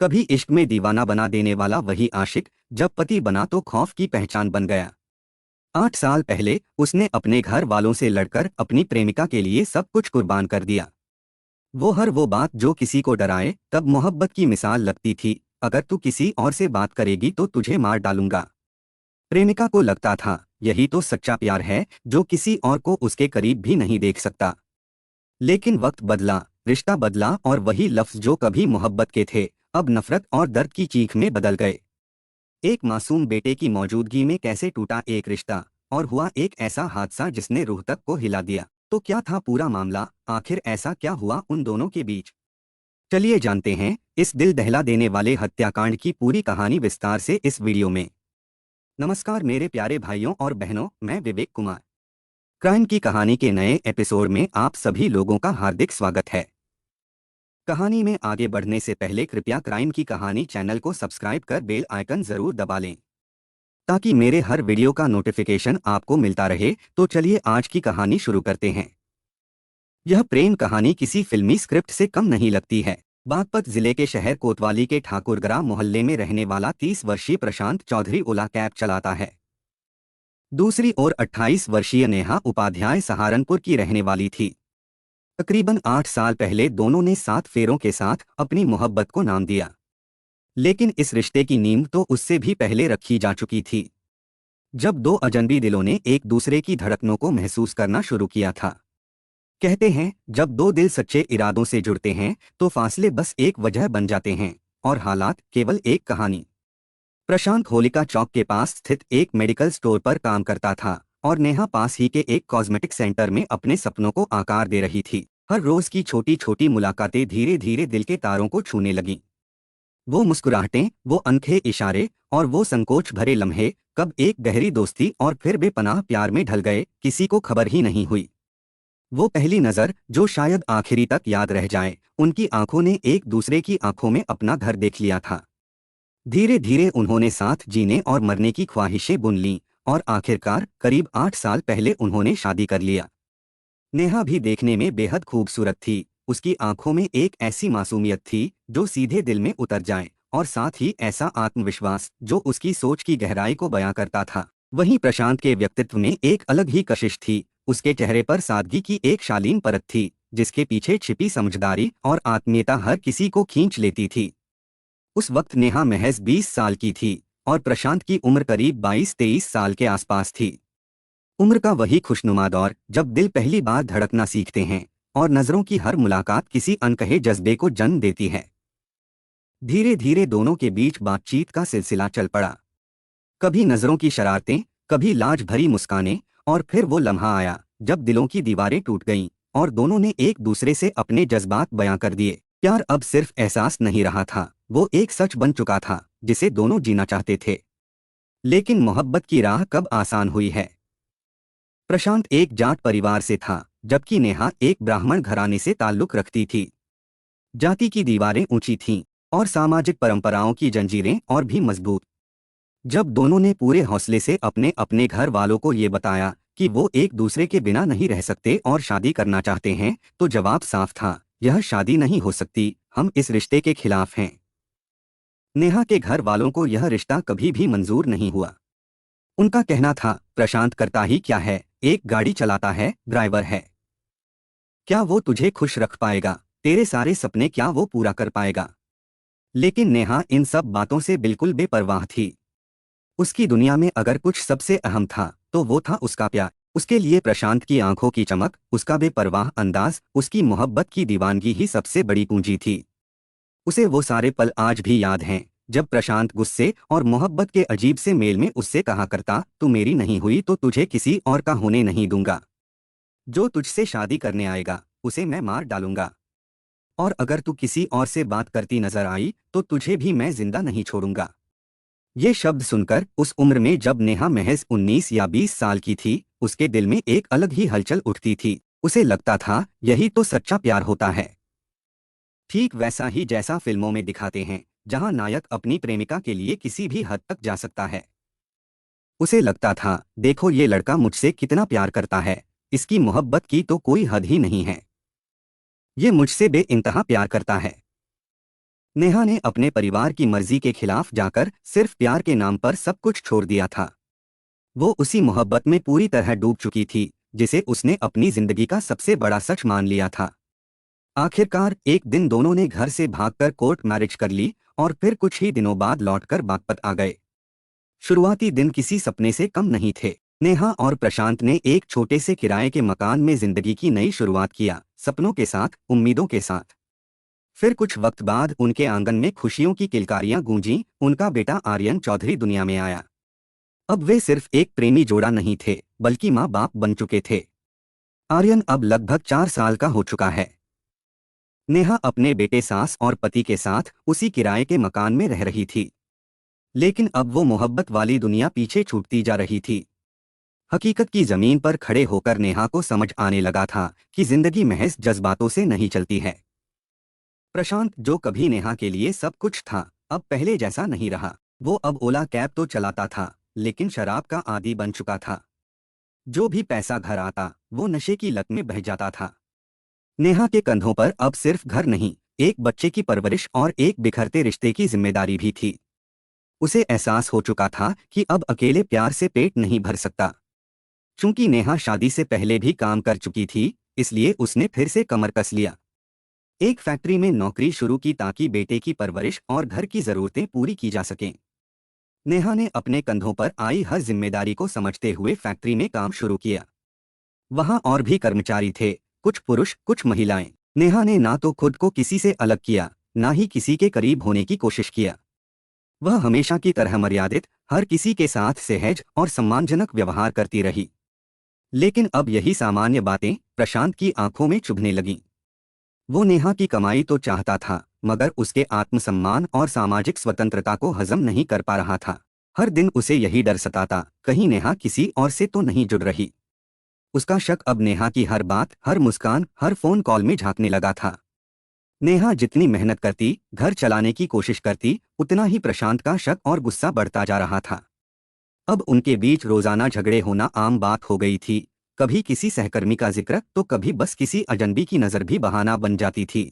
कभी इश्क में दीवाना बना देने वाला वही आशिक, जब पति बना तो खौफ की पहचान बन गया। 8 साल पहले उसने अपने घर वालों से लड़कर अपनी प्रेमिका के लिए सब कुछ कुर्बान कर दिया। वो बात जो किसी को डराए तब मोहब्बत की मिसाल लगती थी। अगर तू किसी और से बात करेगी तो तुझे मार डालूंगा। प्रेमिका को लगता था यही तो सच्चा प्यार है, जो किसी और को उसके करीब भी नहीं देख सकता। लेकिन वक्त बदला, रिश्ता बदला और वही लफ्ज जो कभी मोहब्बत के थे अब नफरत और दर्द की चीख में बदल गए। एक मासूम बेटे की मौजूदगी में कैसे टूटा एक रिश्ता, और हुआ एक ऐसा हादसा जिसने रूह तक को हिला दिया। तो क्या था पूरा मामला, आखिर ऐसा क्या हुआ उन दोनों के बीच? चलिए जानते हैं इस दिल दहला देने वाले हत्याकांड की पूरी कहानी विस्तार से इस वीडियो में। नमस्कार मेरे प्यारे भाइयों और बहनों, मैं विवेक कुमार। क्राइम की कहानी के नए एपिसोड में आप सभी लोगों का हार्दिक स्वागत है। कहानी में आगे बढ़ने से पहले कृपया क्राइम की कहानी चैनल को सब्सक्राइब कर बेल आइकन जरूर दबा लें, ताकि मेरे हर वीडियो का नोटिफिकेशन आपको मिलता रहे। तो चलिए आज की कहानी शुरू करते हैं। यह प्रेम कहानी किसी फिल्मी स्क्रिप्ट से कम नहीं लगती है। बागपत जिले के शहर कोतवाली के ठाकुरगरा मोहल्ले में रहने वाला 30 वर्षीय प्रशांत चौधरी ओला कैब चलाता है। दूसरी ओर 28 वर्षीय नेहा उपाध्याय सहारनपुर की रहने वाली थी। तकरीबन 8 साल पहले दोनों ने 7 फेरों के साथ अपनी मोहब्बत को नाम दिया। लेकिन इस रिश्ते की नींव तो उससे भी पहले रखी जा चुकी थी, जब दो अजनबी दिलों ने एक दूसरे की धड़कनों को महसूस करना शुरू किया था। कहते हैं जब दो दिल सच्चे इरादों से जुड़ते हैं तो फासले बस एक वजह बन जाते हैं और हालात केवल एक कहानी। प्रशांत होलिका चौक के पास स्थित एक मेडिकल स्टोर पर काम करता था और नेहा पास ही के एक कॉस्मेटिक सेंटर में अपने सपनों को आकार दे रही थी। हर रोज की छोटी छोटी मुलाकातें धीरे धीरे दिल के तारों को छूने लगीं। वो मुस्कुराहटें, वो अनखे इशारे और वो संकोच भरे लम्हे कब एक गहरी दोस्ती और फिर बेपनाह प्यार में ढल गए, किसी को खबर ही नहीं हुई। वो पहली नज़र जो शायद आखिरी तक याद रह जाए, उनकी आंखों ने एक दूसरे की आंखों में अपना घर देख लिया था। धीरे धीरे उन्होंने साथ जीने और मरने की ख्वाहिशें बुन लीं और आखिरकार करीब 8 साल पहले उन्होंने शादी कर लिया। नेहा भी देखने में बेहद खूबसूरत थी। उसकी आंखों में एक ऐसी मासूमियत थी जो सीधे दिल में उतर जाए, और साथ ही ऐसा आत्मविश्वास जो उसकी सोच की गहराई को बयां करता था। वहीं प्रशांत के व्यक्तित्व में एक अलग ही कशिश थी। उसके चेहरे पर सादगी की एक शालीन परत थी, जिसके पीछे छिपी समझदारी और आत्मीयता हर किसी को खींच लेती थी। उस वक्त नेहा महज 20 साल की थी और प्रशांत की उम्र करीब 22-23 साल के आसपास थी। उम्र का वही खुशनुमा दौर जब दिल पहली बार धड़कना सीखते हैं और नजरों की हर मुलाकात किसी अनकहे जज्बे को जन्म देती है। धीरे धीरे दोनों के बीच बातचीत का सिलसिला चल पड़ा। कभी नजरों की शरारतें, कभी लाज भरी मुस्कानें, और फिर वो लम्हा आया जब दिलों की दीवारें टूट गईं और दोनों ने एक दूसरे से अपने जज्बात बयां कर दिए। प्यार अब सिर्फ एहसास नहीं रहा था, वो एक सच बन चुका था जिसे दोनों जीना चाहते थे। लेकिन मोहब्बत की राह कब आसान हुई है? प्रशांत एक जाट परिवार से था, जबकि नेहा एक ब्राह्मण घराने से ताल्लुक रखती थी। जाति की दीवारें ऊंची थीं और सामाजिक परंपराओं की जंजीरें और भी मजबूत। जब दोनों ने पूरे हौसले से अपने अपने घर वालों को ये बताया कि वो एक दूसरे के बिना नहीं रह सकते और शादी करना चाहते हैं, तो जवाब साफ था, यह शादी नहीं हो सकती, हम इस रिश्ते के खिलाफ हैं। नेहा के घर वालों को यह रिश्ता कभी भी मंजूर नहीं हुआ। उनका कहना था, प्रशांत करता ही क्या है, एक गाड़ी चलाता है, ड्राइवर है। क्या वो तुझे खुश रख पाएगा? तेरे सारे सपने क्या वो पूरा कर पाएगा? लेकिन नेहा इन सब बातों से बिल्कुल बेपरवाह थी। उसकी दुनिया में अगर कुछ सबसे अहम था तो वो था उसका प्यार। उसके लिए प्रशांत की आंखों की चमक, उसका बेपरवाह अंदाज, उसकी मोहब्बत की दीवानगी ही सबसे बड़ी पूंजी थी। उसे वो सारे पल आज भी याद हैं जब प्रशांत गुस्से और मोहब्बत के अजीब से मेल में उससे कहा करता, तू मेरी नहीं हुई तो तुझे किसी और का होने नहीं दूंगा। जो तुझसे शादी करने आएगा उसे मैं मार डालूंगा, और अगर तू किसी और से बात करती नजर आई तो तुझे भी मैं जिंदा नहीं छोड़ूंगा। ये शब्द सुनकर उस उम्र में जब नेहा महज 19 या 20 साल की थी, उसके दिल में एक अलग ही हलचल उठती थी। उसे लगता था यही तो सच्चा प्यार होता है। ठीक वैसा ही जैसा फिल्मों में दिखाते हैं, जहां नायक अपनी प्रेमिका के लिए किसी भी हद तक जा सकता है। उसे लगता था, देखो ये लड़का मुझसे कितना प्यार करता है, इसकी मोहब्बत की तो कोई हद ही नहीं है। ये मुझसे बेइंतहा प्यार करता है। नेहा ने अपने परिवार की मर्जी के खिलाफ जाकर सिर्फ प्यार के नाम पर सब कुछ छोड़ दिया था। वो उसी मोहब्बत में पूरी तरह डूब चुकी थी जिसे उसने अपनी जिंदगी का सबसे बड़ा सच मान लिया था। आखिरकार एक दिन दोनों ने घर से भागकर कोर्ट मैरिज कर ली और फिर कुछ ही दिनों बाद लौटकर बागपत आ गए। शुरुआती दिन किसी सपने से कम नहीं थे। नेहा और प्रशांत ने एक छोटे से किराए के मकान में जिंदगी की नई शुरुआत किया, सपनों के साथ, उम्मीदों के साथ। फिर कुछ वक्त बाद उनके आंगन में खुशियों की किलकारियां गूंजीं, उनका बेटा आर्यन चौधरी दुनिया में आया। अब वे सिर्फ एक प्रेमी जोड़ा नहीं थे, बल्कि माँ बाप बन चुके थे। आर्यन अब लगभग 4 साल का हो चुका है। नेहा अपने बेटे, सास और पति के साथ उसी किराए के मकान में रह रही थी। लेकिन अब वो मोहब्बत वाली दुनिया पीछे छूटती जा रही थी। हकीकत की जमीन पर खड़े होकर नेहा को समझ आने लगा था कि जिंदगी महज जज्बातों से नहीं चलती है। प्रशांत, जो कभी नेहा के लिए सब कुछ था, अब पहले जैसा नहीं रहा। वो अब ओला कैब तो चलाता था, लेकिन शराब का आदी बन चुका था। जो भी पैसा घर आता, वो नशे की लत में बह जाता था। नेहा के कंधों पर अब सिर्फ घर नहीं, एक बच्चे की परवरिश और एक बिखरते रिश्ते की जिम्मेदारी भी थी। उसे एहसास हो चुका था कि अब अकेले प्यार से पेट नहीं भर सकता। चूंकि नेहा शादी से पहले भी काम कर चुकी थी, इसलिए उसने फिर से कमर कस लिया। एक फैक्ट्री में नौकरी शुरू की ताकि बेटे की परवरिश और घर की जरूरतें पूरी की जा सकें। नेहा ने अपने कंधों पर आई हर जिम्मेदारी को समझते हुए फैक्ट्री में काम शुरू किया। वहां और भी कर्मचारी थे, कुछ पुरुष, कुछ महिलाएं। नेहा ने ना तो खुद को किसी से अलग किया, ना ही किसी के करीब होने की कोशिश किया। वह हमेशा की तरह मर्यादित, हर किसी के साथ सहज और सम्मानजनक व्यवहार करती रही। लेकिन अब यही सामान्य बातें प्रशांत की आंखों में चुभने लगीं। वो नेहा की कमाई तो चाहता था, मगर उसके आत्मसम्मान और सामाजिक स्वतंत्रता को हजम नहीं कर पा रहा था। हर दिन उसे यही डर सताता, कहीं नेहा किसी और से तो नहीं जुड़ रही। उसका शक अब नेहा की हर बात, हर मुस्कान, हर फोन कॉल में झांकने लगा था। नेहा जितनी मेहनत करती, घर चलाने की कोशिश करती, उतना ही प्रशांत का शक और गुस्सा बढ़ता जा रहा था। अब उनके बीच रोजाना झगड़े होना आम बात हो गई थी। कभी किसी सहकर्मी का जिक्र, तो कभी बस किसी अजनबी की नज़र भी बहाना बन जाती थी।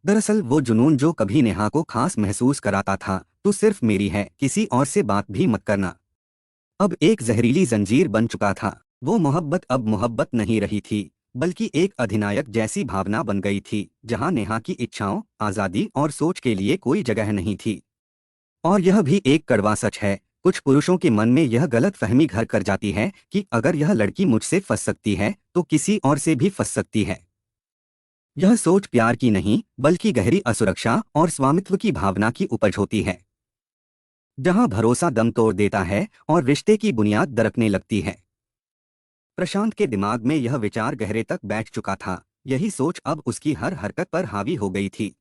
दरअसल वो जुनून जो कभी नेहा को खास महसूस कराता था, तू सिर्फ मेरी है, किसी और से बात भी मत करना, अब एक जहरीली जंजीर बन चुका था। वो मोहब्बत अब मोहब्बत नहीं रही थी, बल्कि एक अधिनायक जैसी भावना बन गई थी, जहां नेहा की इच्छाओं, आज़ादी और सोच के लिए कोई जगह नहीं थी। और यह भी एक कड़वा सच है, कुछ पुरुषों के मन में यह गलत फहमी घर कर जाती है कि अगर यह लड़की मुझसे फंस सकती है, तो किसी और से भी फंस सकती है। यह सोच प्यार की नहीं, बल्कि गहरी असुरक्षा और स्वामित्व की भावना की उपज होती है, जहां भरोसा दम तोड़ देता है और रिश्ते की बुनियाद दरकने लगती है। प्रशांत के दिमाग में यह विचार गहरे तक बैठ चुका था। यही सोच अब उसकी हर हरकत पर हावी हो गई थी।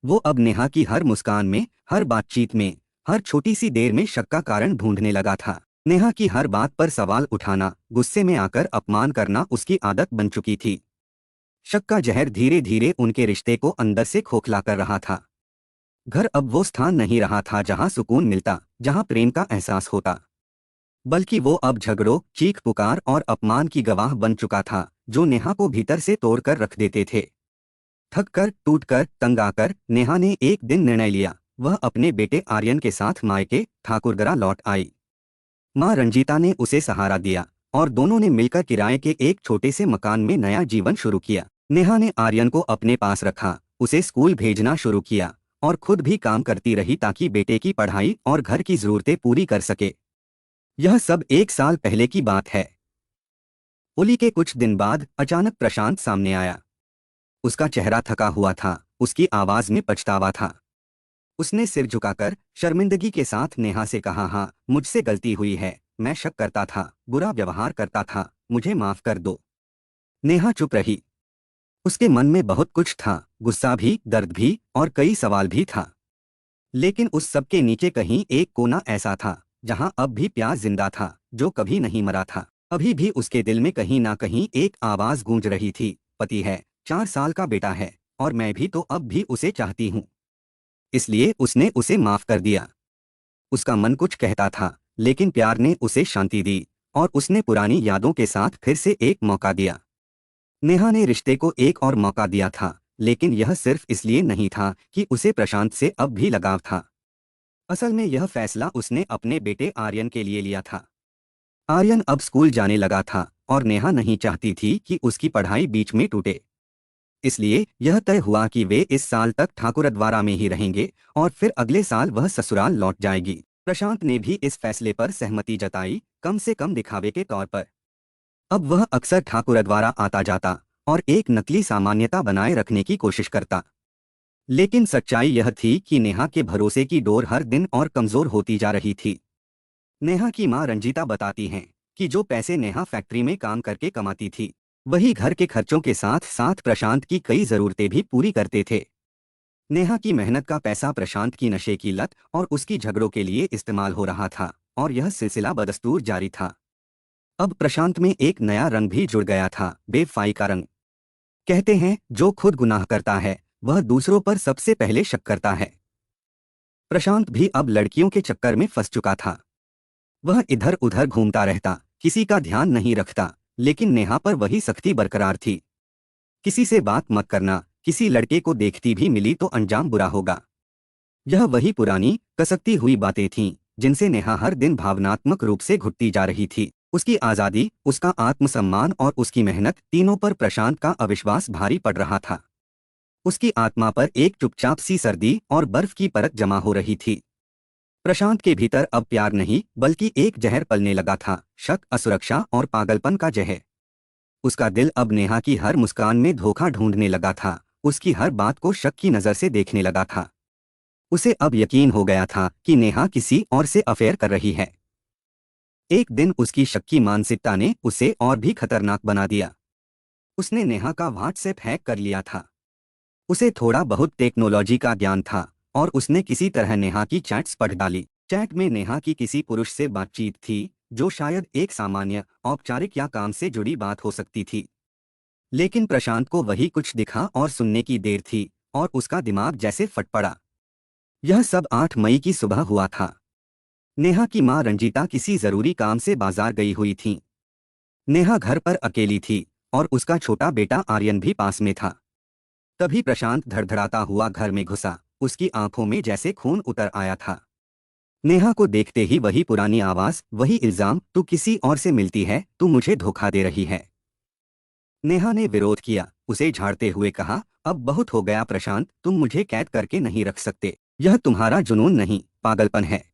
वो अब नेहा की हर मुस्कान में, हर बातचीत में, हर छोटी सी देर में शक का कारण ढूंढने लगा था। नेहा की हर बात पर सवाल उठाना, गुस्से में आकर अपमान करना उसकी आदत बन चुकी थी। शक का जहर धीरे धीरे उनके रिश्ते को अंदर से खोखला कर रहा था। घर अब वो स्थान नहीं रहा था जहां सुकून मिलता, जहां प्रेम का एहसास होता, बल्कि वो अब झगड़ों, चीख पुकार और अपमान की गवाह बन चुका था, जो नेहा को भीतर से तोड़कर रख देते थे। थक कर, टूट कर, तंग आकर नेहा ने एक दिन निर्णय लिया। वह अपने बेटे आर्यन के साथ मायके ठाकुरगरा लौट आई। माँ रंजीता ने उसे सहारा दिया और दोनों ने मिलकर किराए के एक छोटे से मकान में नया जीवन शुरू किया। नेहा ने आर्यन को अपने पास रखा, उसे स्कूल भेजना शुरू किया और खुद भी काम करती रही ताकि बेटे की पढ़ाई और घर की जरूरतें पूरी कर सके। यह सब 1 साल पहले की बात है। होली के कुछ दिन बाद अचानक प्रशांत सामने आया। उसका चेहरा थका हुआ था, उसकी आवाज में पछतावा था। उसने सिर झुकाकर शर्मिंदगी के साथ नेहा से कहा, हाँ, मुझसे गलती हुई है, मैं शक करता था, बुरा व्यवहार करता था, मुझे माफ कर दो। नेहा चुप रही। उसके मन में बहुत कुछ था, गुस्सा भी, दर्द भी और कई सवाल भी था। लेकिन उस सब के नीचे कहीं एक कोना ऐसा था, जहां अब भी प्यार जिंदा था, जो कभी नहीं मरा था। अभी भी उसके दिल में कहीं ना कहीं एक आवाज गूंज रही थी, पति है, 4 साल का बेटा है, और मैं भी तो अब भी उसे चाहती हूँ। इसलिए उसने उसे माफ कर दिया। उसका मन कुछ कहता था, लेकिन प्यार ने उसे शांति दी और उसने पुरानी यादों के साथ फिर से एक मौका दिया। नेहा ने रिश्ते को एक और मौका दिया था, लेकिन यह सिर्फ इसलिए नहीं था कि उसे प्रशांत से अब भी लगाव था। असल में यह फैसला उसने अपने बेटे आर्यन के लिए लिया था। आर्यन अब स्कूल जाने लगा था और नेहा नहीं चाहती थी कि उसकी पढ़ाई बीच में टूटे। इसलिए यह तय हुआ कि वे इस साल तक ठाकुरद्वारा में ही रहेंगे और फिर अगले साल वह ससुराल लौट जाएगी। प्रशांत ने भी इस फैसले पर सहमति जताई, कम से कम दिखावे के तौर पर। अब वह अक्सर ठाकुरद्वारा आता जाता और एक नकली सामान्यता बनाए रखने की कोशिश करता। लेकिन सच्चाई यह थी कि नेहा के भरोसे की डोर हर दिन और कमजोर होती जा रही थी। नेहा की मां रंजीता बताती हैं कि जो पैसे नेहा फैक्ट्री में काम करके कमाती थी, वही घर के खर्चों के साथ साथ प्रशांत की कई जरूरतें भी पूरी करते थे। नेहा की मेहनत का पैसा प्रशांत की नशे की लत और उसकी झगड़ों के लिए इस्तेमाल हो रहा था और यह सिलसिला बदस्तूर जारी था। अब प्रशांत में एक नया रंग भी जुड़ गया था, बेवफाई का रंग। कहते हैं जो खुद गुनाह करता है वह दूसरों पर सबसे पहले शक करता है। प्रशांत भी अब लड़कियों के चक्कर में फंस चुका था। वह इधर उधर घूमता रहता, किसी का ध्यान नहीं रखता, लेकिन नेहा पर वही सख्ती बरकरार थी। किसी से बात मत करना, किसी लड़के को देखती भी मिली तो अंजाम बुरा होगा। यह वही पुरानी कसकती हुई बातें थीं जिनसे नेहा हर दिन भावनात्मक रूप से घुटती जा रही थी। उसकी आज़ादी, उसका आत्मसम्मान और उसकी मेहनत, तीनों पर प्रशांत का अविश्वास भारी पड़ रहा था। उसकी आत्मा पर एक चुपचाप सी सर्दी और बर्फ की परत जमा हो रही थी। प्रशांत के भीतर अब प्यार नहीं बल्कि एक जहर पलने लगा था, शक, असुरक्षा और पागलपन का जहर। उसका दिल अब नेहा की हर मुस्कान में धोखा ढूंढने लगा था, उसकी हर बात को शक की नज़र से देखने लगा था। उसे अब यकीन हो गया था कि नेहा किसी और से अफेयर कर रही है। एक दिन उसकी शक की मानसिकता ने उसे और भी खतरनाक बना दिया। उसने नेहा का व्हाट्सएप हैक कर लिया था। उसे थोड़ा बहुत टेक्नोलॉजी का ज्ञान था और उसने किसी तरह नेहा की चैट्स पढ़ डाली। चैट में नेहा की किसी पुरुष से बातचीत थी जो शायद एक सामान्य, औपचारिक या काम से जुड़ी बात हो सकती थी। लेकिन प्रशांत को वही कुछ दिखा और सुनने की देर थी और उसका दिमाग जैसे फट पड़ा। यह सब 8 मई की सुबह हुआ था। नेहा की मां रंजीता किसी जरूरी काम से बाजार गई हुई थी। नेहा घर पर अकेली थी और उसका छोटा बेटा आर्यन भी पास में था। तभी प्रशांत धड़धड़ाता हुआ घर में घुसा, उसकी आंखों में जैसे खून उतर आया था। नेहा को देखते ही वही पुरानी आवाज, वही इल्जाम, तू किसी और से मिलती है, तू मुझे धोखा दे रही है। नेहा ने विरोध किया, उसे झाड़ते हुए कहा, अब बहुत हो गया प्रशांत, तुम मुझे कैद करके नहीं रख सकते। यह तुम्हारा जुनून नहीं, पागलपन है।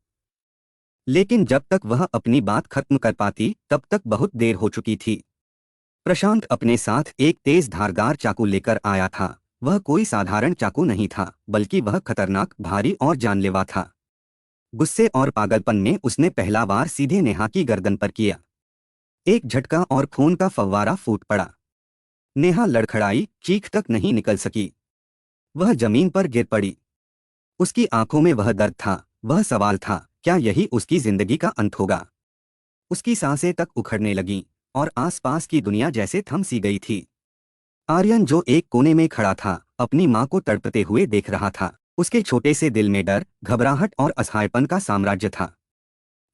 लेकिन जब तक वह अपनी बात खत्म कर पाती तब तक बहुत देर हो चुकी थी। प्रशांत अपने साथ एक तेज धारदार चाकू लेकर आया था। वह कोई साधारण चाकू नहीं था, बल्कि वह खतरनाक, भारी और जानलेवा था। गुस्से और पागलपन में उसने पहला वार सीधे नेहा की गर्दन पर किया। एक झटका और खून का फव्वारा फूट पड़ा। नेहा लड़खड़ाई, चीख तक नहीं निकल सकी। वह जमीन पर गिर पड़ी। उसकी आंखों में वह दर्द था, वह सवाल था, क्या यही उसकी जिंदगी का अंत होगा। उसकी सांसें तक उखड़ने लगीं और आसपास की दुनिया जैसे थम सी गई थी। आर्यन जो एक कोने में खड़ा था, अपनी मां को तड़पते हुए देख रहा था। उसके छोटे से दिल में डर, घबराहट और असहायपन का साम्राज्य था।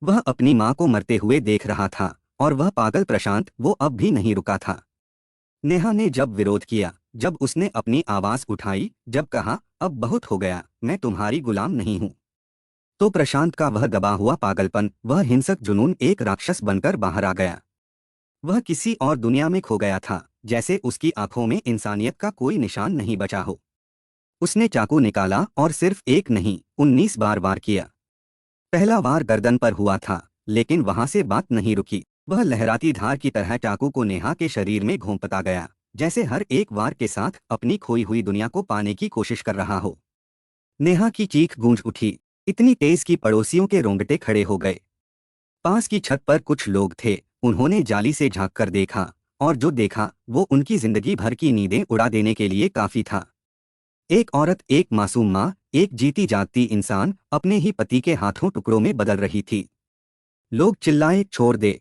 वह अपनी मां को मरते हुए देख रहा था और वह पागल प्रशांत, वो अब भी नहीं रुका था। नेहा ने जब विरोध किया, जब उसने अपनी आवाज उठाई, जब कहा, अब बहुत हो गया, मैं तुम्हारी गुलाम नहीं हूं, तो प्रशांत का वह दबा हुआ पागलपन, वह हिंसक जुनून एक राक्षस बनकर बाहर आ गया। वह किसी और दुनिया में खो गया था, जैसे उसकी आंखों में इंसानियत का कोई निशान नहीं बचा हो। उसने चाकू निकाला और सिर्फ एक नहीं, 19 बार वार किया। पहला वार गर्दन पर हुआ था, लेकिन वहां से बात नहीं रुकी। वह लहराती धार की तरह चाकू को नेहा के शरीर में घोंपता गया, जैसे हर एक वार के साथ अपनी खोई हुई दुनिया को पाने की कोशिश कर रहा हो। नेहा की चीख गूंज उठी, इतनी तेज कि पड़ोसियों के रोंगटे खड़े हो गए। पास की छत पर कुछ लोग थे, उन्होंने जाली से झांक कर देखा, और जो देखा वो उनकी जिंदगी भर की नींदें उड़ा देने के लिए काफी था। एक औरत, एक मासूम माँ, एक जीती जागती इंसान अपने ही पति के हाथों टुकड़ों में बदल रही थी। लोग चिल्लाए, छोड़ दे,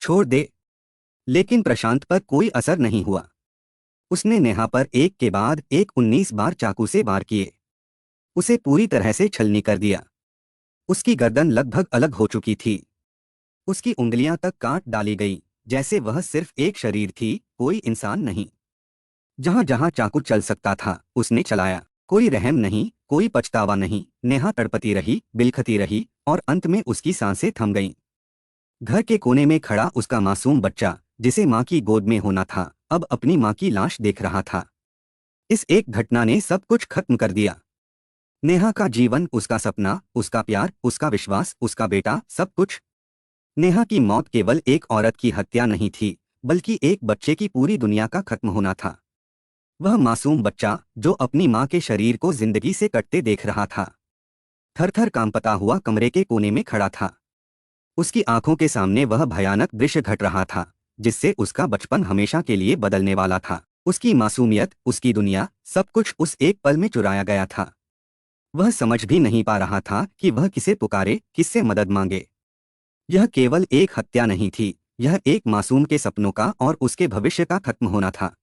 छोड़ दे। लेकिन प्रशांत पर कोई असर नहीं हुआ। उसने नेहा पर एक के बाद एक 19 बार चाकू से वार किए। उसे पूरी तरह से छलनी कर दिया। उसकी गर्दन लगभग अलग हो चुकी थी। उसकी उंगलियां तक काट डाली गई, जैसे वह सिर्फ एक शरीर थी, कोई इंसान नहीं। जहां जहां चाकू चल सकता था उसने चलाया। कोई रहम नहीं, कोई पछतावा नहीं। नेहा तड़पती रही, बिलखती रही और अंत में उसकी सांसें थम गईं। घर के कोने में खड़ा उसका मासूम बच्चा, जिसे माँ की गोद में होना था, अब अपनी माँ की लाश देख रहा था। इस एक घटना ने सब कुछ खत्म कर दिया। नेहा का जीवन, उसका सपना, उसका प्यार, उसका विश्वास, उसका बेटा, सब कुछ। नेहा की मौत केवल एक औरत की हत्या नहीं थी, बल्कि एक बच्चे की पूरी दुनिया का खत्म होना था। वह मासूम बच्चा जो अपनी माँ के शरीर को जिंदगी से कटते देख रहा था, थर थर कांपता हुआ कमरे के कोने में खड़ा था। उसकी आंखों के सामने वह भयानक दृश्य घट रहा था, जिससे उसका बचपन हमेशा के लिए बदलने वाला था। उसकी मासूमियत, उसकी दुनिया, सब कुछ उस एक पल में चुराया गया था। वह समझ भी नहीं पा रहा था कि वह किसे पुकारे, किससे मदद मांगे। यह केवल एक हत्या नहीं थी, यह एक मासूम के सपनों का और उसके भविष्य का खत्म होना था।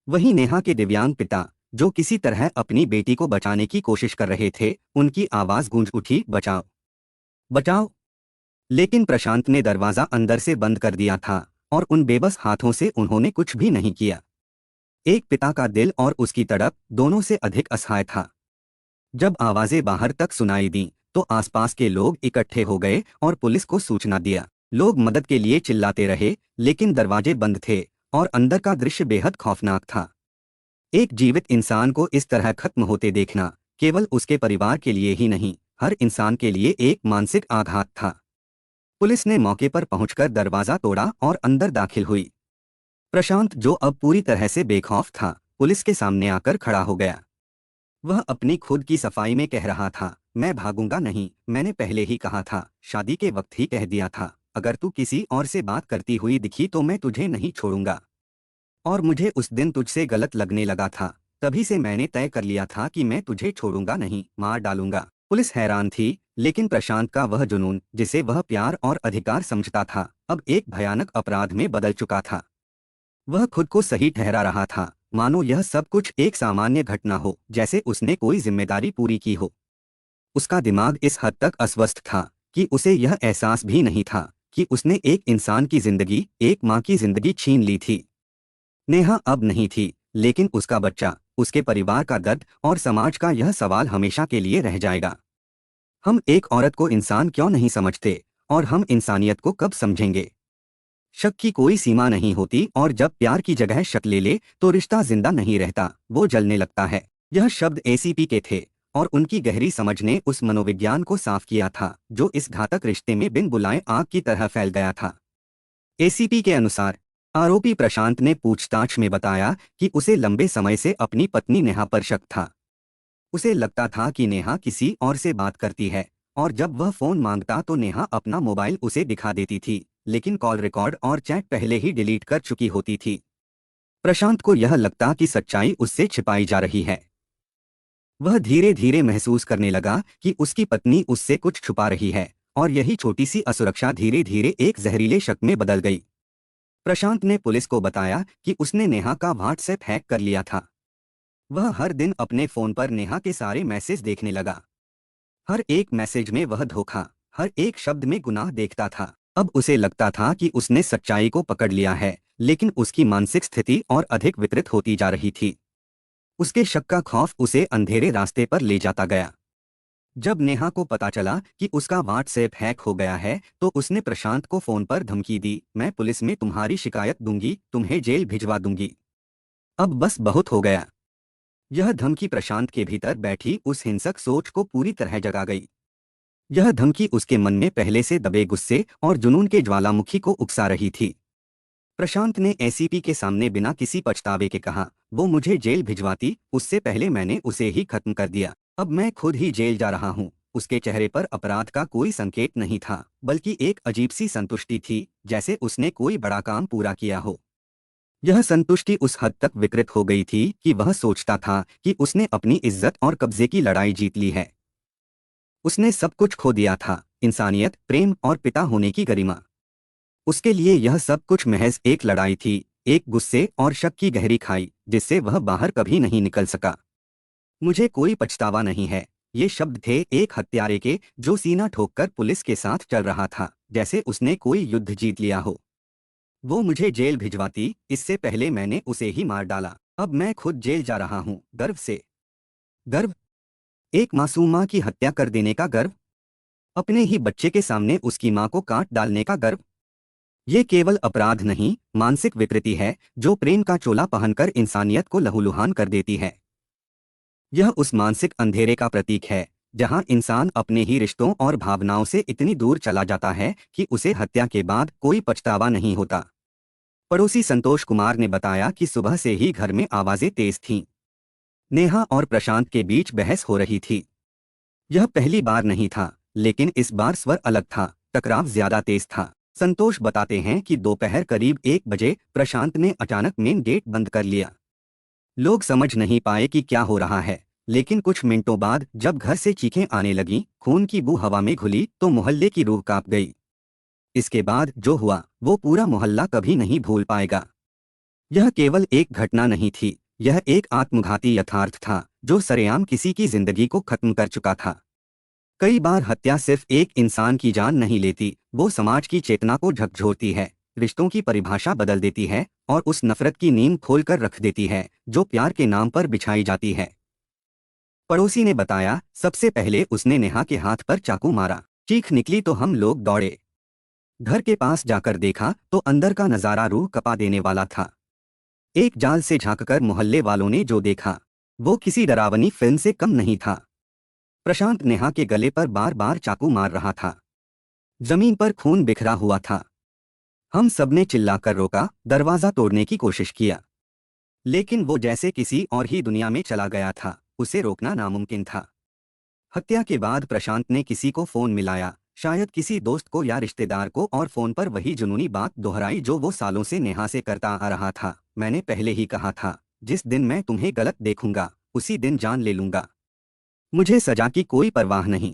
वहीं नेहा के दिव्यांग पिता, जो किसी तरह अपनी बेटी को बचाने की कोशिश कर रहे थे, उनकी आवाज गूंज उठी, बचाओ, बचाओ। लेकिन प्रशांत ने दरवाजा अंदर से बंद कर दिया था और उन बेबस हाथों से उन्होंने कुछ भी नहीं किया। एक पिता का दिल और उसकी तड़प दोनों से अधिक असहाय था। जब आवाजें बाहर तक सुनाई दी तो आसपास के लोग इकट्ठे हो गए और पुलिस को सूचना दिया। लोग मदद के लिए चिल्लाते रहे, लेकिन दरवाजे बंद थे और अंदर का दृश्य बेहद खौफनाक था। एक जीवित इंसान को इस तरह खत्म होते देखना केवल उसके परिवार के लिए ही नहीं, हर इंसान के लिए एक मानसिक आघात था। पुलिस ने मौके पर पहुंचकर दरवाजा तोड़ा और अंदर दाखिल हुई। प्रशांत, जो अब पूरी तरह से बेखौफ था, पुलिस के सामने आकर खड़ा हो गया। वह अपनी खुद की सफाई में कह रहा था, मैं भागूंगा नहीं, मैंने पहले ही कहा था, शादी के वक्त ही कह दिया था, अगर तू किसी और से बात करती हुई दिखी तो मैं तुझे नहीं छोड़ूंगा। और मुझे उस दिन तुझसे गलत लगने लगा था, तभी से मैंने तय कर लिया था कि मैं तुझे छोड़ूंगा नहीं, मार डालूंगा। पुलिस हैरान थी, लेकिन प्रशांत का वह जुनून, जिसे वह प्यार और अधिकार समझता था, अब एक भयानक अपराध में बदल चुका था। वह खुद को सही ठहरा रहा था, मानो यह सब कुछ एक सामान्य घटना हो, जैसे उसने कोई जिम्मेदारी पूरी की हो। उसका दिमाग इस हद तक अस्वस्थ था कि उसे यह एहसास भी नहीं था कि उसने एक इंसान की जिंदगी, एक माँ की जिंदगी छीन ली थी। नेहा अब नहीं थी, लेकिन उसका बच्चा, उसके परिवार का दर्द और समाज का यह सवाल हमेशा के लिए रह जाएगा। हम एक औरत को इंसान क्यों नहीं समझते, और हम इंसानियत को कब समझेंगे? शक की कोई सीमा नहीं होती, और जब प्यार की जगह शक ले ले तो रिश्ता जिंदा नहीं रहता, वो जलने लगता है। यह शब्द एसीपी के थे और उनकी गहरी समझ ने उस मनोविज्ञान को साफ किया था जो इस घातक रिश्ते में बिन बुलाए आग की तरह फैल गया था। एसीपी के अनुसार आरोपी प्रशांत ने पूछताछ में बताया कि उसे लंबे समय से अपनी पत्नी नेहा पर शक था। उसे लगता था कि नेहा किसी और से बात करती है, और जब वह फोन मांगता तो नेहा अपना मोबाइल उसे दिखा देती थी, लेकिन कॉल रिकॉर्ड और चैट पहले ही डिलीट कर चुकी होती थी। प्रशांत को यह लगता कि सच्चाई उससे छिपाई जा रही है। वह धीरे धीरे महसूस करने लगा कि उसकी पत्नी उससे कुछ छुपा रही है, और यही छोटी सी असुरक्षा धीरे धीरे एक जहरीले शक में बदल गई। प्रशांत ने पुलिस को बताया कि उसने नेहा का व्हाट्सएप हैक कर लिया था। वह हर दिन अपने फोन पर नेहा के सारे मैसेज देखने लगा। हर एक मैसेज में वह धोखा, हर एक शब्द में गुनाह देखता था। अब उसे लगता था कि उसने सच्चाई को पकड़ लिया है, लेकिन उसकी मानसिक स्थिति और अधिक विकृत होती जा रही थी। उसके शक का खौफ उसे अंधेरे रास्ते पर ले जाता गया। जब नेहा को पता चला कि उसका व्हाट्सएप हैक हो गया है, तो उसने प्रशांत को फोन पर धमकी दी, मैं पुलिस में तुम्हारी शिकायत दूंगी, तुम्हें जेल भिजवा दूंगी। अब बस बहुत हो गया। यह धमकी प्रशांत के भीतर बैठी उस हिंसक सोच को पूरी तरह जगा गई। यह धमकी उसके मन में पहले से दबे गुस्से और जुनून के ज्वालामुखी को उकसा रही थी। प्रशांत ने एसीपी के सामने बिना किसी पछतावे के कहा, वो मुझे जेल भिजवाती, उससे पहले मैंने उसे ही खत्म कर दिया। अब मैं खुद ही जेल जा रहा हूँ। उसके चेहरे पर अपराध का कोई संकेत नहीं था, बल्कि एक अजीब सी संतुष्टि थी, जैसे उसने कोई बड़ा काम पूरा किया हो। यह संतुष्टि उस हद तक विकृत हो गई थी कि वह सोचता था कि उसने अपनी इज्जत और कब्जे की लड़ाई जीत ली है। उसने सब कुछ खो दिया था, इंसानियत, प्रेम और पिता होने की गरिमा। उसके लिए यह सब कुछ महज एक लड़ाई थी, एक गुस्से और शक की गहरी खाई, जिससे वह बाहर कभी नहीं निकल सका। मुझे कोई पछतावा नहीं है, ये शब्द थे एक हत्यारे के, जो सीना ठोककर पुलिस के साथ चल रहा था, जैसे उसने कोई युद्ध जीत लिया हो। वो मुझे जेल भिजवाती, इससे पहले मैंने उसे ही मार डाला। अब मैं खुद जेल जा रहा हूँ, गर्व से। गर्व? एक मासूम माँ की हत्या कर देने का गर्व? अपने ही बच्चे के सामने उसकी माँ को काट डालने का गर्व? ये केवल अपराध नहीं, मानसिक विकृति है जो प्रेम का चोला पहनकर इंसानियत को लहूलुहान कर देती है। यह उस मानसिक अंधेरे का प्रतीक है जहां इंसान अपने ही रिश्तों और भावनाओं से इतनी दूर चला जाता है कि उसे हत्या के बाद कोई पछतावा नहीं होता। पड़ोसी संतोष कुमार ने बताया कि सुबह से ही घर में आवाजें तेज थीं। नेहा और प्रशांत के बीच बहस हो रही थी। यह पहली बार नहीं था, लेकिन इस बार स्वर अलग था, टकराव ज्यादा तेज था। संतोष बताते हैं कि दोपहर करीब 1 बजे प्रशांत ने अचानक मेन गेट बंद कर लिया। लोग समझ नहीं पाए कि क्या हो रहा है, लेकिन कुछ मिनटों बाद जब घर से चीखें आने लगीं, खून की बू हवा में घुली तो मोहल्ले की रूह कांप गई। इसके बाद जो हुआ वो पूरा मोहल्ला कभी नहीं भूल पाएगा। यह केवल एक घटना नहीं थी, यह एक आत्मघाती यथार्थ था जो सरेआम किसी की जिंदगी को खत्म कर चुका था। कई बार हत्या सिर्फ एक इंसान की जान नहीं लेती, वो समाज की चेतना को झकझोरती है, रिश्तों की परिभाषा बदल देती है और उस नफरत की नींव खोलकर रख देती है जो प्यार के नाम पर बिछाई जाती है। पड़ोसी ने बताया, सबसे पहले उसने नेहा के हाथ पर चाकू मारा। चीख निकली तो हम लोग दौड़े। घर के पास जाकर देखा तो अंदर का नजारा रूह कपा देने वाला था। एक जाल से झांककर मोहल्ले वालों ने जो देखा वो किसी डरावनी फिल्म से कम नहीं था। प्रशांत नेहा के गले पर बार बार चाकू मार रहा था। जमीन पर खून बिखरा हुआ था। हम सबने चिल्लाकर रोका, दरवाजा तोड़ने की कोशिश किया, लेकिन वो जैसे किसी और ही दुनिया में चला गया था, उसे रोकना नामुमकिन था। हत्या के बाद प्रशांत ने किसी को फोन मिलाया, शायद किसी दोस्त को या रिश्तेदार को, और फोन पर वही जुनूनी बात दोहराई जो वो सालों से नेहा से करता आ रहा था। मैंने पहले ही कहा था, जिस दिन मैं तुम्हें गलत देखूंगा उसी दिन जान ले लूंगा। मुझे सजा की कोई परवाह नहीं।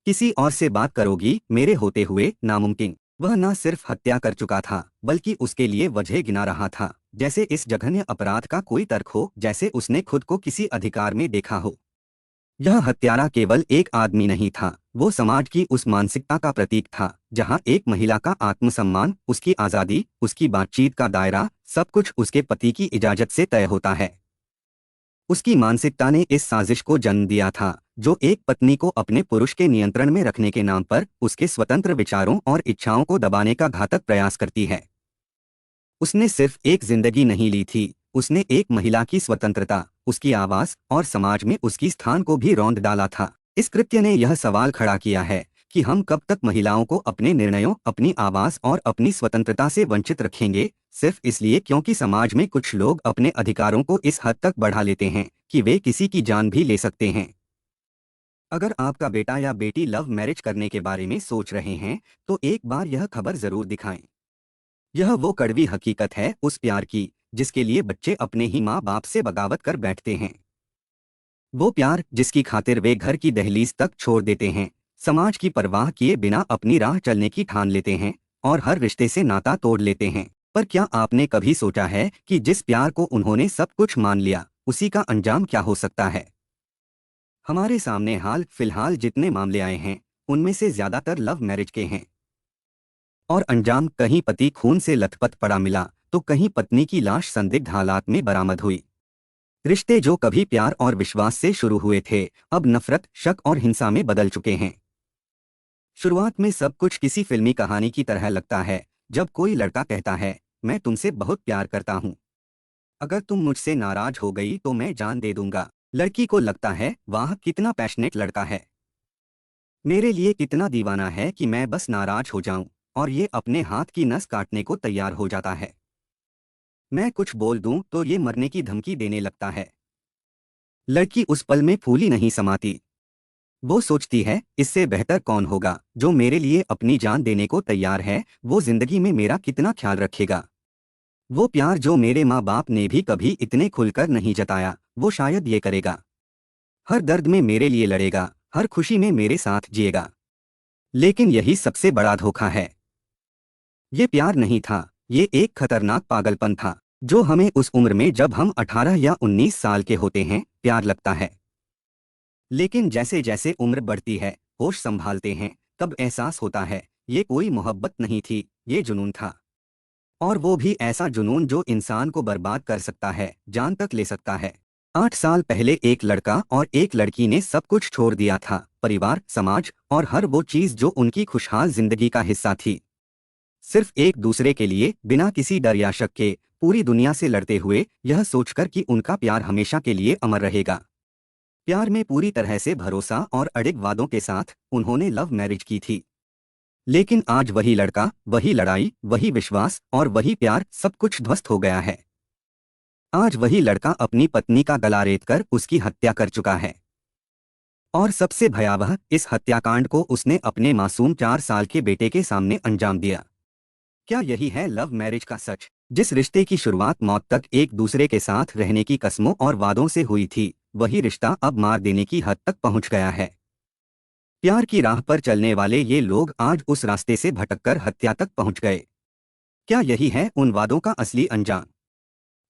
किसी और से बात करोगी मेरे होते हुए नामुमकिन। वह न सिर्फ हत्या कर चुका था बल्कि उसके लिए वजह गिना रहा था, जैसे इस जघन्य अपराध का कोई तर्क हो, जैसे उसने खुद को किसी अधिकार में देखा हो। यह हत्यारा केवल एक आदमी नहीं था, वो समाज की उस मानसिकता का प्रतीक था जहां एक महिला का आत्मसम्मान, उसकी आज़ादी, उसकी बातचीत का दायरा, सब कुछ उसके पति की इजाजत से तय होता है। उसकी मानसिकता ने इस साजिश को जन्म दिया था जो एक पत्नी को अपने पुरुष के नियंत्रण में रखने के नाम पर उसके स्वतंत्र विचारों और इच्छाओं को दबाने का घातक प्रयास करती है। उसने सिर्फ एक जिंदगी नहीं ली थी, उसने एक महिला की स्वतंत्रता, उसकी आवाज और समाज में उसकी स्थान को भी रौंद डाला था। इस कृत्य ने यह सवाल खड़ा किया है कि हम कब तक महिलाओं को अपने निर्णयों, अपनी आवाज और अपनी स्वतंत्रता से वंचित रखेंगे, सिर्फ इसलिए क्योंकि समाज में कुछ लोग अपने अधिकारों को इस हद तक बढ़ा लेते हैं कि वे किसी की जान भी ले सकते हैं। अगर आपका बेटा या बेटी लव मैरिज करने के बारे में सोच रहे हैं तो एक बार यह खबर जरूर दिखाएं। यह वो कड़वी हकीकत है उस प्यार की जिसके लिए बच्चे अपने ही माँ बाप से बगावत कर बैठते हैं। वो प्यार जिसकी खातिर वे घर की दहलीज तक छोड़ देते हैं, समाज की परवाह किए बिना अपनी राह चलने की ठान लेते हैं और हर रिश्ते से नाता तोड़ लेते हैं। पर क्या आपने कभी सोचा है कि जिस प्यार को उन्होंने सब कुछ मान लिया, उसी का अंजाम क्या हो सकता है? हमारे सामने हाल फिलहाल जितने मामले आए हैं उनमें से ज्यादातर लव मैरिज के हैं। और अंजाम, कहीं पति खून से लथपथ पड़ा मिला तो कहीं पत्नी की लाश संदिग्ध हालात में बरामद हुई। रिश्ते जो कभी प्यार और विश्वास से शुरू हुए थे अब नफरत, शक और हिंसा में बदल चुके हैं। शुरुआत में सब कुछ किसी फिल्मी कहानी की तरह लगता है। जब कोई लड़का कहता है, मैं तुमसे बहुत प्यार करता हूँ, अगर तुम मुझसे नाराज हो गई तो मैं जान दे दूंगा। लड़की को लगता है, वाह कितना पैशनेट लड़का है, मेरे लिए कितना दीवाना है कि मैं बस नाराज हो जाऊं और ये अपने हाथ की नस काटने को तैयार हो जाता है। मैं कुछ बोल दूं तो ये मरने की धमकी देने लगता है। लड़की उस पल में फूली नहीं समाती। वो सोचती है, इससे बेहतर कौन होगा जो मेरे लिए अपनी जान देने को तैयार है, वो जिंदगी में मेरा कितना ख्याल रखेगा। वो प्यार जो मेरे माँ बाप ने भी कभी इतने खुलकर नहीं जताया, वो शायद ये करेगा। हर दर्द में मेरे लिए लड़ेगा, हर खुशी में मेरे साथ जिएगा। लेकिन यही सबसे बड़ा धोखा है। ये प्यार नहीं था, ये एक खतरनाक पागलपन था जो हमें उस उम्र में, जब हम 18 या 19 साल के होते हैं, प्यार लगता है। लेकिन जैसे जैसे उम्र बढ़ती है, होश संभालते हैं, तब एहसास होता है ये कोई मोहब्बत नहीं थी, ये जुनून था। और वो भी ऐसा जुनून जो इंसान को बर्बाद कर सकता है, जान तक ले सकता है। 8 साल पहले एक लड़का और एक लड़की ने सब कुछ छोड़ दिया था, परिवार, समाज और हर वो चीज जो उनकी खुशहाल जिंदगी का हिस्सा थी। सिर्फ एक दूसरे के लिए, बिना किसी डर या शक के, पूरी दुनिया से लड़ते हुए, यह सोचकर कि उनका प्यार हमेशा के लिए अमर रहेगा। प्यार में पूरी तरह से भरोसा और अडिग वादों के साथ उन्होंने लव मैरिज की थी। लेकिन आज वही लड़का, वही लड़ाई, वही विश्वास और वही प्यार, सब कुछ ध्वस्त हो गया है। आज वही लड़का अपनी पत्नी का गला रेतकर उसकी हत्या कर चुका है। और सबसे भयावह, इस हत्याकांड को उसने अपने मासूम 4 साल के बेटे के सामने अंजाम दिया। क्या यही है लव मैरिज का सच? जिस रिश्ते की शुरुआत मौत तक एक दूसरे के साथ रहने की कस्मों और वादों से हुई थी, वही रिश्ता अब मार देने की हद तक पहुंच गया है। प्यार की राह पर चलने वाले ये लोग आज उस रास्ते से भटककर हत्या तक पहुंच गए। क्या यही है उन वादों का असली अंजाम?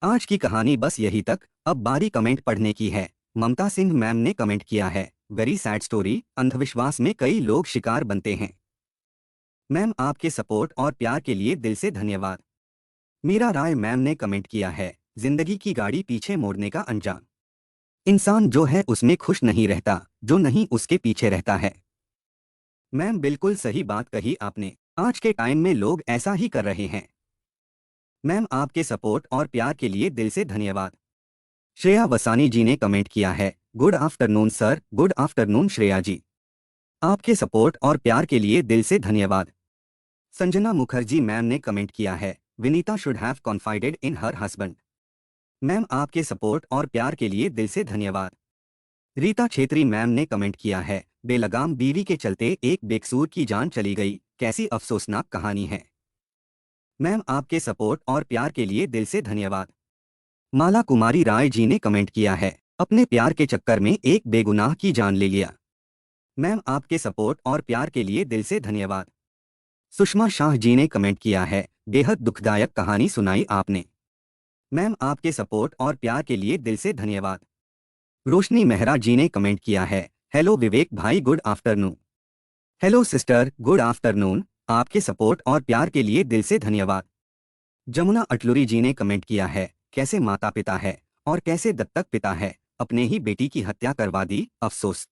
आज की कहानी बस यही तक। अब बारी कमेंट पढ़ने की है। ममता सिंह मैम ने कमेंट किया है, वेरी सैड स्टोरी, अंधविश्वास में कई लोग शिकार बनते हैं। मैम आपके सपोर्ट और प्यार के लिए दिल से धन्यवाद। मीरा राय मैम ने कमेंट किया है, जिंदगी की गाड़ी पीछे मोड़ने का अंजाम। इंसान जो है उसमें खुश नहीं रहता, जो नहीं उसके पीछे रहता है। मैम बिल्कुल सही बात कही आपने। आज के टाइम में लोग ऐसा ही कर रहे हैं। मैम आपके सपोर्ट और प्यार के लिए दिल से धन्यवाद। श्रेया वसानी जी ने कमेंट किया है, good afternoon sir, good afternoon Shreya ji. आपके सपोर्ट और प्यार के लिए दिल से धन्यवाद। संजना मुखर्जी मैम ने कमेंट किया है, Vinita should have confided in her husband. Ma'am आपके सपोर्ट और प्यार के लिए दिल से धन्यवाद। रीता छेत्री मैम ने कमेंट किया है, बेलगाम बीवी के चलते एक बेकसूर की जान चली गई, कैसी अफसोसनाक कहानी है। मैम आपके सपोर्ट और प्यार के लिए दिल से धन्यवाद। माला कुमारी राय जी ने कमेंट किया है, अपने प्यार के चक्कर में एक बेगुनाह की जान ले लिया। मैम आपके सपोर्ट और प्यार के लिए दिल से धन्यवाद। सुषमा शाह जी ने कमेंट किया है, बेहद दुखदायक कहानी सुनाई आपने। मैम आपके सपोर्ट और प्यार के लिए दिल से धन्यवाद। रोशनी मेहरा जी ने कमेंट किया है, हेलो विवेक भाई, good afternoon. Hello sister, good afternoon. आपके सपोर्ट और प्यार के लिए दिल से धन्यवाद। जमुना अटलुरी जी ने कमेंट किया है, कैसे माता पिता है और कैसे दत्तक पिता है, अपने ही बेटी की हत्या करवा दी, अफसोस।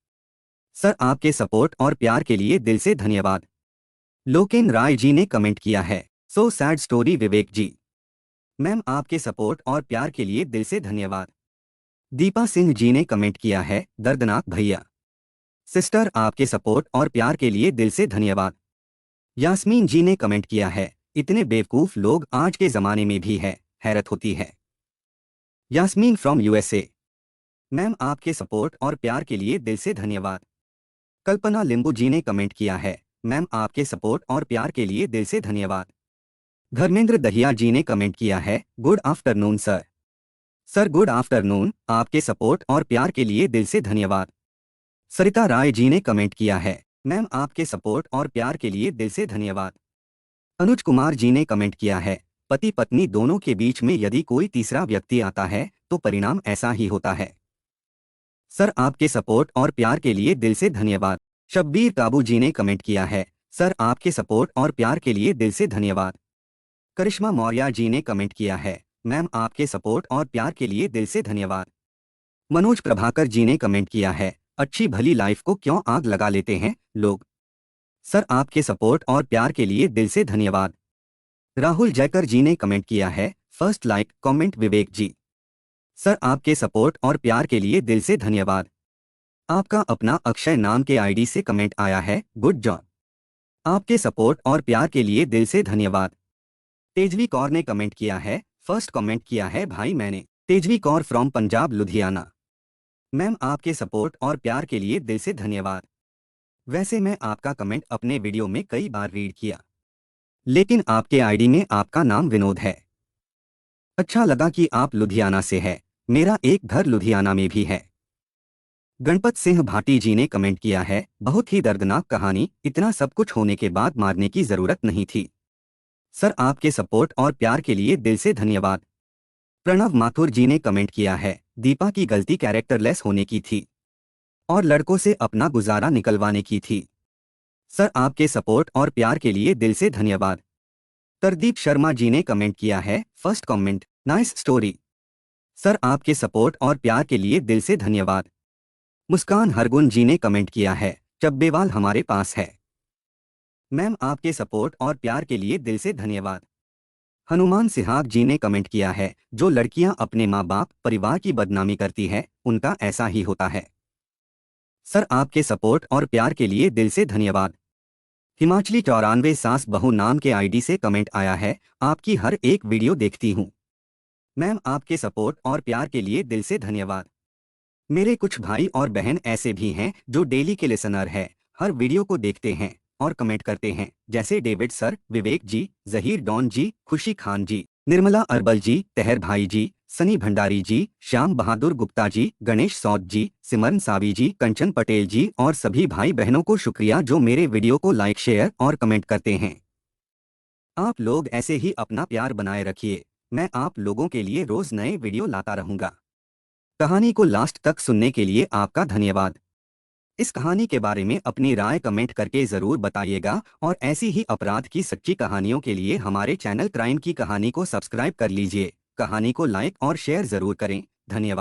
सर आपके सपोर्ट और प्यार के लिए दिल से धन्यवाद। लोकेन राय जी ने कमेंट किया है, सो सैड स्टोरी विवेक जी। मैम आपके सपोर्ट और प्यार के लिए दिल से धन्यवाद। दीपा सिंह जी ने कमेंट किया है, दर्दनाक भैया। सिस्टर आपके सपोर्ट और प्यार के लिए दिल से धन्यवाद। यास्मीन जी ने कमेंट किया है, इतने बेवकूफ लोग आज के जमाने में भी है, हैरत होती है। Yasmin from USA. मैम आपके सपोर्ट और प्यार के लिए दिल से धन्यवाद। कल्पना लिंबू जी ने कमेंट किया है, मैम आपके सपोर्ट और प्यार के लिए दिल से धन्यवाद। धर्मेंद्र दहिया जी ने कमेंट किया है, good afternoon sir. Sir good afternoon, आपके सपोर्ट और प्यार के लिए दिल से धन्यवाद। सरिता राय जी ने कमेंट किया है, मैम आपके सपोर्ट और प्यार के लिए दिल से धन्यवाद। अनुज कुमार जी ने कमेंट किया है, पति पत्नी दोनों के बीच में यदि कोई तीसरा व्यक्ति आता है तो परिणाम ऐसा ही होता है। सर आपके सपोर्ट और प्यार के लिए दिल से धन्यवाद। शब्बीर काबू जी ने कमेंट किया है, सर आपके सपोर्ट और प्यार के लिए दिल से धन्यवाद। करिश्मा मौर्य जी ने कमेंट किया है, मैम आपके सपोर्ट और प्यार के लिए दिल से धन्यवाद। मनोज प्रभाकर जी ने कमेंट किया है, अच्छी भली लाइफ को क्यों आग लगा लेते हैं लोग। सर आपके सपोर्ट और प्यार के लिए दिल से धन्यवाद। राहुल जयकर जी ने कमेंट किया है, फर्स्ट लाइक कमेंट विवेक जी। सर आपके सपोर्ट और प्यार के लिए दिल से धन्यवाद। आपका अपना अक्षय नाम के आईडी से कमेंट आया है, गुड जॉब। आपके सपोर्ट और प्यार के लिए दिल से धन्यवाद। तेजवी कौर ने कमेंट किया है, फर्स्ट कमेंट किया है भाई मैंने। तेजवी कौर फ्रॉम पंजाब लुधियाना। मैम आपके सपोर्ट और प्यार के लिए दिल से धन्यवाद। वैसे मैं आपका कमेंट अपने वीडियो में कई बार रीड किया, लेकिन आपके आईडी में आपका नाम विनोद है। अच्छा लगा कि आप लुधियाना से है, मेरा एक घर लुधियाना में भी है। गणपत सिंह भाटी जी ने कमेंट किया है, बहुत ही दर्दनाक कहानी, इतना सब कुछ होने के बाद मारने की जरूरत नहीं थी। सर आपके सपोर्ट और प्यार के लिए दिल से धन्यवाद। प्रणव माथुर जी ने कमेंट किया है, दीपा की गलती कैरेक्टरलेस होने की थी और लड़कों से अपना गुजारा निकलवाने की थी। सर आपके सपोर्ट और प्यार के लिए दिल से धन्यवाद। तरदीप शर्मा जी ने कमेंट किया है, first comment, nice story sir, आपके सपोर्ट और प्यार के लिए दिल से धन्यवाद। मुस्कान हरगुन जी ने कमेंट किया है, चब्बेवाल हमारे पास है। मैम, आपके सपोर्ट और प्यार के लिए दिल से धन्यवाद। हनुमान सिहाग जी ने कमेंट किया है, जो लड़कियां अपने माँ बाप परिवार की बदनामी करती है उनका ऐसा ही होता है। सर, आपके सपोर्ट और प्यार के लिए दिल से धन्यवाद। हिमाचली 94 सास बहू नाम के आईडी से कमेंट आया है, आपकी हर एक वीडियो देखती हूँ। मैम, आपके सपोर्ट और प्यार के लिए दिल से धन्यवाद। मेरे कुछ भाई और बहन ऐसे भी हैं जो डेली के लिसनर है, हर वीडियो को देखते हैं और कमेंट करते हैं, जैसे डेविड सर, विवेक जी, जहीर डॉन जी, खुशी खान जी, निर्मला अरबल जी, तहर भाई जी, सनी भंडारी जी, श्याम बहादुर गुप्ता जी, गणेश सौद जी, सिमरन सावी जी, कंचन पटेल जी और सभी भाई बहनों को शुक्रिया जो मेरे वीडियो को लाइक, शेयर और कमेंट करते हैं। आप लोग ऐसे ही अपना प्यार बनाए रखिए। मैं आप लोगों के लिए रोज नए वीडियो लाता रहूंगा। कहानी को लास्ट तक सुनने के लिए आपका धन्यवाद। इस कहानी के बारे में अपनी राय कमेंट करके ज़रूर बताइएगा और ऐसी ही अपराध की सच्ची कहानियों के लिए हमारे चैनल क्राइम की कहानी को सब्सक्राइब कर लीजिए। कहानी को लाइक और शेयर ज़रूर करें। धन्यवाद।